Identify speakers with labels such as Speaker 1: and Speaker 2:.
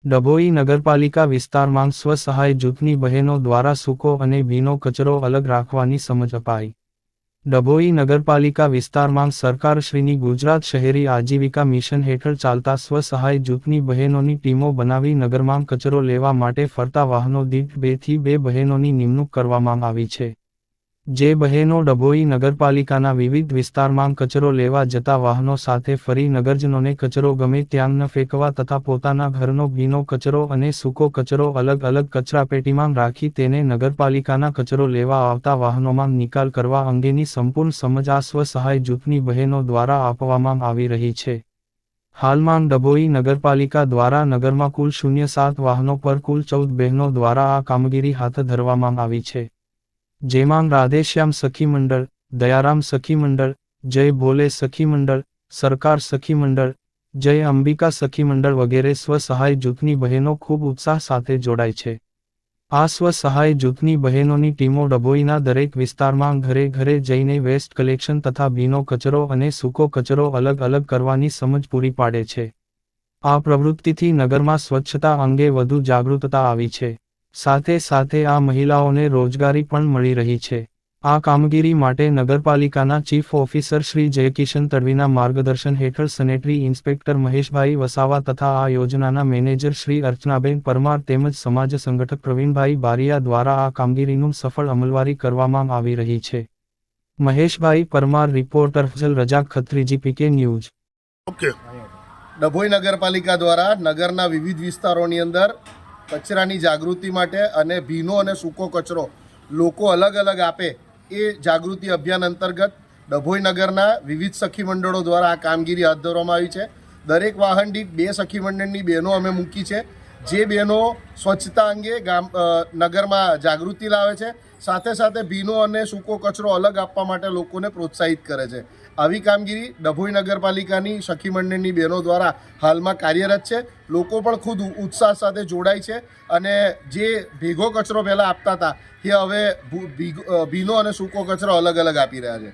Speaker 1: ડભોઈ નગરપાલિકા વિસ્તારમાં સ્વસહાય જૂથની બહેનો દ્વારા સૂકો અને ભીનો કચરો અલગ રાખવાની સમજ અપાઈ. ડભોઈ નગરપાલિકા વિસ્તારમાં સરકારશ્રીની ગુજરાત શહેરી આજીવિકા મિશન હેઠળ ચાલતા સ્વસહાય જૂથની બહેનોની ટીમો બનાવી નગરમાં કચરો લેવા માટે ફરતા વાહનો દીઠ 2 થી 2 બહેનોની નિમણૂક કરવામાં આવી છે. જે બહેનો ડભોઈ નગરપાલિકાના વિવિધ વિસ્તારમાં કચરો લેવા જતા વાહનો સાથે ફરી નગરજનોને કચરો ગમે ત્યાં ન ફેંકવા તથા પોતાના ઘરનો ભીનો કચરો અને સૂકો કચરો અલગ અલગ કચરાપેટીમાં રાખી તેને નગરપાલિકાના કચરો લેવા આવતા વાહનોમાં નિકાલ કરવા અંગેની સંપૂર્ણ સમજ આ સ્વસહાય જૂથની બહેનો દ્વારા આપવામાં આવી રહી છે. હાલમાં ડભોઈ નગરપાલિકા દ્વારા નગરમાં કુલ 07 વાહનો પર કુલ 14 બહેનો દ્વારા આ કામગીરી હાથ ધરવામાં આવી છે. જેમાં રાધેશ્યામ સખી મંડળ, દયારામ સખી મંડળ, જય ભોલે સખી મંડળ, સરકાર સખી મંડળ, જય અંબિકા સખી મંડળ વગેરે સ્વસહાય જૂથની બહેનો ખૂબ ઉત્સાહ સાથે જોડાય છે. આ સ્વસહાય જૂથની બહેનોની ટીમો ડભોઈના દરેક વિસ્તારમાં ઘરે ઘરે જઈને વેસ્ટ કલેક્શન તથા ભીનો કચરો અને સૂકો કચરો અલગ અલગ કરવાની સમજ પૂરી પાડે છે. આ પ્રવૃત્તિથી નગરમાં સ્વચ્છતા અંગે વધુ જાગૃતતા આવી છે. સાથે સાથે આ મહિલાઓને રોજગારી પણ મળી રહી છે. આ કામગીરી માટે નગરપાલિકાના ચીફ ઓફિસર શ્રી જયકિશન તડવીના માર્ગદર્શન હેઠળ સેનેટરી ઇન્સ્પેક્ટર મહેશભાઈ વસાવા તથા આ યોજનાના મેનેજર શ્રી અર્ચનાબેન પરમાર તેમજ સમાજ સંગઠક પ્રવીણભાઈ બારિયા દ્વારા આ કામગીરીનું સફળ અમલવારી કરવામાં આવી રહી છે. Maheshbhai Parmar, reporter Fazal Razak Khatri, GPK news.
Speaker 2: Dabhoi નગરપાલિકા દ્વારા નગરના વિવિધ વિસ્તારોની અંદર કચરાની જાગૃતિ માટે અને ભીનો અને સૂકો કચરો લોકો અલગ અલગ આપે એ જાગૃતિ અભિયાન અંતર્ગત ડભોઈ નગરના વિવિધ સખી મંડળો દ્વારા આ કામગીરી હાથ ધરવામાં આવી છે. દરેક વાહન દીઠ 2 સખી મંડળની બહેનો અમે મૂકી છે, જે બહેનો સ્વચ્છતા અંગે નગરમાં જાગૃતિ લાવે છે, સાથે સાથે ભીનો અને સૂકો કચરો અલગ આપવા માટે લોકોને પ્રોત્સાહિત કરે છે. આવી કામગીરી ડભોઈ નગરપાલિકાની સખી મંડળની બહેનો દ્વારા હાલમાં કાર્યરત છે. લોકો પણ ખુદ ઉત્સાહ સાથે જોડાય છે અને જે ભેગો કચરો પહેલાં આપતા હતા એ હવે ભીનો અને સૂકો કચરો અલગ અલગ આપી રહ્યા છે.